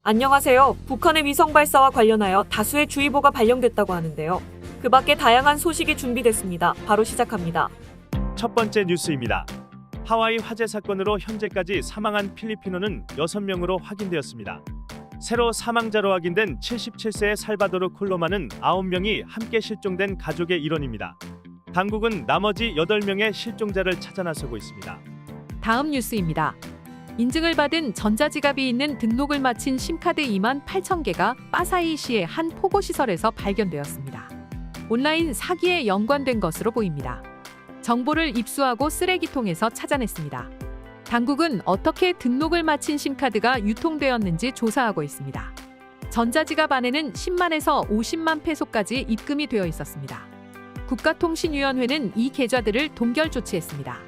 안녕하세요. 북한의 위성 발사와 관련하여 다수의 주의보가 발령됐다고 하는데요. 그 밖에 다양한 소식이 준비됐습니다. 바로 시작합니다. 첫 번째 뉴스입니다. 하와이 화재 사건으로 현재까지 사망한 필리핀어는 6명으로 확인되었습니다. 새로 사망자로 확인된 77세의 살바도르 콜로마는 9명이 함께 실종된 가족의 일원입니다. 당국은 나머지 8명의 실종자를 찾아 나서고 있습니다. 다음 뉴스입니다. 인증을 받은 전자지갑이 있는 등록을 마친 심카드 2만 8천 개가 빠사이시의 한 포고시설에서 발견되었습니다. 온라인 사기에 연관된 것으로 보입니다. 정보를 입수하고 쓰레기통에서 찾아냈습니다. 당국은 어떻게 등록을 마친 심카드가 유통되었는지 조사하고 있습니다. 전자지갑 안에는 10만에서 50만 페소까지 입금이 되어 있었습니다. 국가통신위원회는 이 계좌들을 동결 조치했습니다.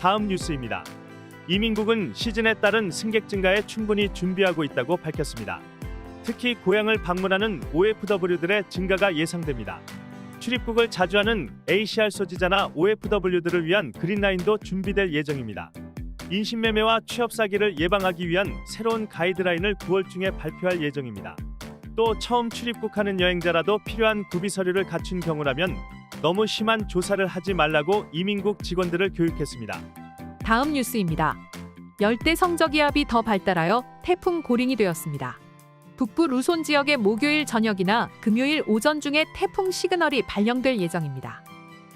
다음 뉴스입니다. 이민국은 시즌에 따른 승객 증가에 충분히 준비하고 있다고 밝혔습니다. 특히 고향을 방문하는 OFW들의 증가가 예상됩니다. 출입국을 자주 하는 ACR 소지자나 OFW들을 위한 그린라인도 준비될 예정입니다. 인신매매와 취업 사기를 예방하기 위한 새로운 가이드라인을 9월 중에 발표할 예정입니다. 또 처음 출입국하는 여행자라도 필요한 구비 서류를 갖춘 경우라면 너무 심한 조사를 하지 말라고 이민국 직원들을 교육했습니다. 다음 뉴스입니다. 열대 성저기압이 더 발달하여 태풍 고링이 되었습니다. 북부 루손 지역의 목요일 저녁이나 금요일 오전 중에 태풍 시그널이 발령될 예정입니다.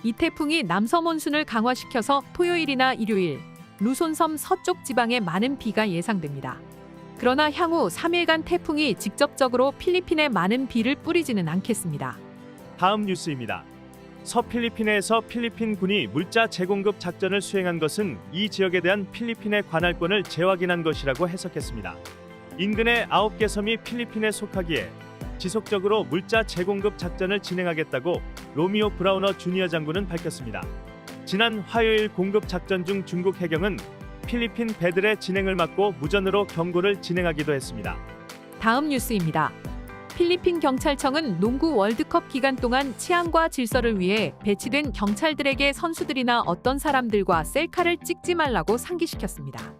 이 태풍이 남서몬순을 강화시켜서 토요일이나 일요일 루손섬 서쪽 지방에 많은 비가 예상됩니다. 그러나 향후 3일간 태풍이 직접적으로 필리핀에 많은 비를 뿌리지는 않겠습니다. 다음 뉴스입니다. 서필리핀해에서 필리핀군이 물자 재공급 작전을 수행한 것은 이 지역에 대한 필리핀의 관할권을 재확인한 것이라고 해석했습니다. 인근의 9개 섬이 필리핀에 속하기에 지속적으로 물자 재공급 작전을 진행하겠다고 로미오 브라우너 주니어 장군은 밝혔습니다. 지난 화요일 공급 작전 중 중국 해경은 필리핀 배들의 진행을 막고 무전으로 경고를 진행하기도 했습니다. 다음 뉴스입니다. 필리핀 경찰청은 농구 월드컵 기간 동안 치안과 질서를 위해 배치된 경찰들에게 선수들이나 어떤 사람들과 셀카를 찍지 말라고 상기시켰습니다.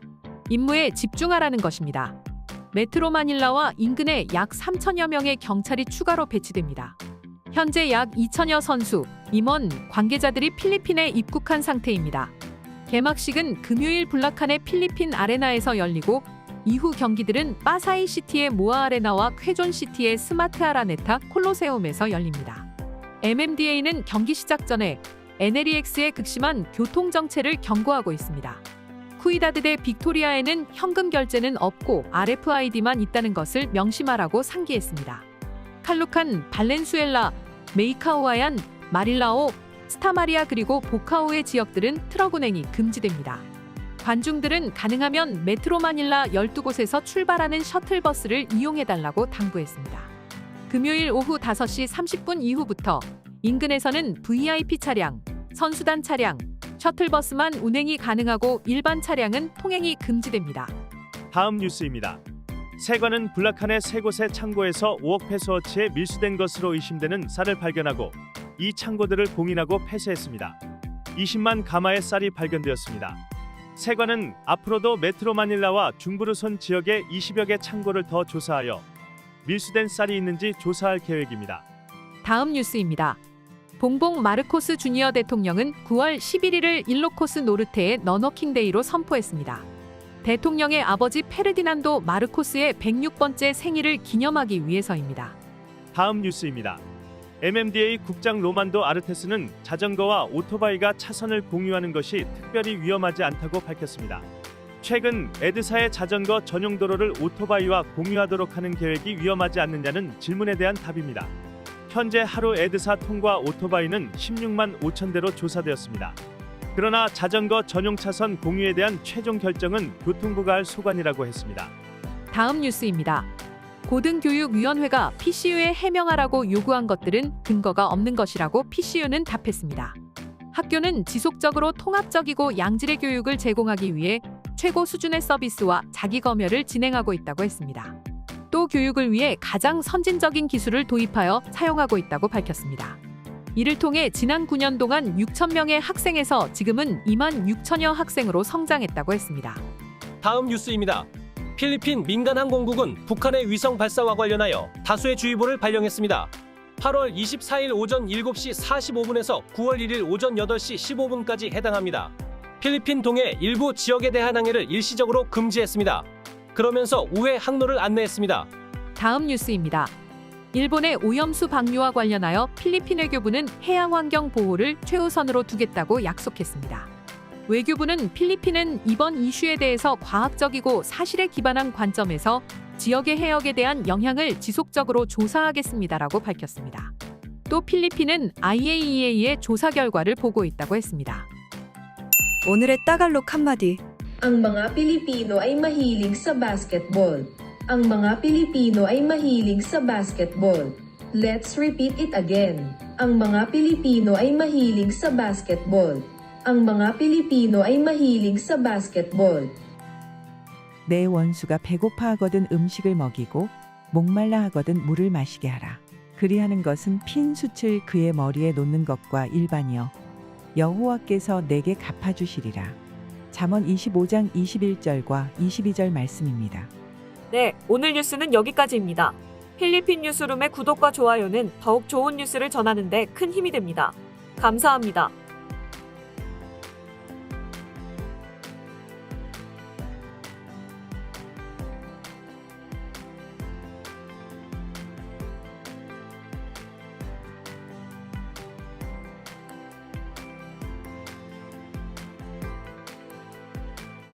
임무에 집중하라는 것입니다. 메트로 마닐라와 인근에 약 3천여 명의 경찰이 추가로 배치됩니다. 현재 약 2천여 선수, 임원, 관계자들이 필리핀에 입국한 상태입니다. 개막식은 금요일 불라칸의 필리핀 아레나에서 열리고 이후 경기들은 빠사이시티의 모아 아레나와 쾌존시티의 스마트 아라네타 콜로세움에서 열립니다. MMDA는 경기 시작 전에 NLEX의 극심한 교통정체를 경고하고 있습니다. 쿠이다드 대 빅토리아에는 현금 결제는 없고 RFID만 있다는 것을 명심하라고 상기했습니다. 칼루칸, 발렌수엘라, 메이카오아얀, 마릴라오, 스타마리아 그리고 보카오의 지역들은 트럭 운행이 금지됩니다. 관중들은 가능하면 메트로 마닐라 12곳에서 출발하는 셔틀버스를 이용해달라고 당부했습니다. 금요일 오후 5시 30분 이후부터 인근에서는 VIP 차량, 선수단 차량, 셔틀버스만 운행이 가능하고 일반 차량은 통행이 금지됩니다. 다음 뉴스입니다. 세관은 불라칸의 3곳의 창고에서 5억 페소어치에 밀수된 것으로 의심되는 쌀을 발견하고 이 창고들을 봉인하고 폐쇄했습니다. 20만 가마의 쌀이 발견되었습니다. 세관은 앞으로도 메트로 마닐라와 중부루손 지역의 20여 개 창고를 더 조사하여 밀수된 쌀이 있는지 조사할 계획입니다. 다음 뉴스입니다. 봉봉 마르코스 주니어 대통령은 9월 11일을 일로코스 노르테의 너너킹데이로 선포했습니다. 대통령의 아버지 페르디난도 마르코스의 106번째 생일을 기념하기 위해서입니다. 다음 뉴스입니다. MMDA 국장 로만도 아르테스는 자전거와 오토바이가 차선을 공유하는 것이 특별히 위험하지 않다고 밝혔습니다. 최근 에드사의 자전거 전용 도로를 오토바이와 공유하도록 하는 계획이 위험하지 않느냐는 질문에 대한 답입니다. 현재 하루 에드사 통과 오토바이는 16만 5천 대로 조사되었습니다. 그러나 자전거 전용 차선 공유에 대한 최종 결정은 교통부가 할 소관이라고 했습니다. 다음 뉴스입니다. 고등교육위원회가 PCU에 해명하라고 요구한 것들은 근거가 없는 것이라고 PCU는 답했습니다. 학교는 지속적으로 통합적이고 양질의 교육을 제공하기 위해 최고 수준의 서비스와 자기 검열을 진행하고 있다고 했습니다. 또 교육을 위해 가장 선진적인 기술을 도입하여 사용하고 있다고 밝혔습니다. 이를 통해 지난 9년 동안 6천 명의 학생에서 지금은 2만 6천여 학생으로 성장했다고 했습니다. 다음 뉴스입니다. 필리핀 민간항공국은 북한의 위성 발사와 관련하여 다수의 주의보를 발령했습니다. 8월 24일 오전 7시 45분에서 9월 1일 오전 8시 15분까지 해당합니다. 필리핀 동해 일부 지역에 대한 항해를 일시적으로 금지했습니다. 그러면서 우회 항로를 안내했습니다. 다음 뉴스입니다. 일본의 오염수 방류와 관련하여 필리핀 외교부는 해양 환경 보호를 최우선으로 두겠다고 약속했습니다. 외교부는 필리핀은 이번 이슈에 대해서 과학적이고 사실에 기반한 관점에서 지역의 해역에 대한 영향을 지속적으로 조사하겠습니다라고 밝혔습니다. 또 필리핀은 IAEA의 조사 결과를 보고 있다고 했습니다. 오늘의 따갈록 한마디. Ang mga Pilipino ay mahilig sa basketball. Ang mga Pilipino ay mahilig sa basketball. Let's repeat it again. Ang mga Pilipino ay mahilig sa basketball. Ang mga Pilipino ay mahilig sa basketball. 내 원수가 배고파 하거든 음식을 먹이고 목말라 하거든 물을 마시게 하라. 그리하는 것은 핀 숯을 그의 머리에 놓는 것과 일반이여. 여호와께서 내게 갚아주시리라. 잠언 25장 21절과 22절 말씀입니다. 네, 오늘 뉴스는 여기까지입니다. 필리핀 뉴스룸의 구독과 좋아요는 더욱 좋은 뉴스를 전하는 데 큰 힘이 됩니다. 감사합니다.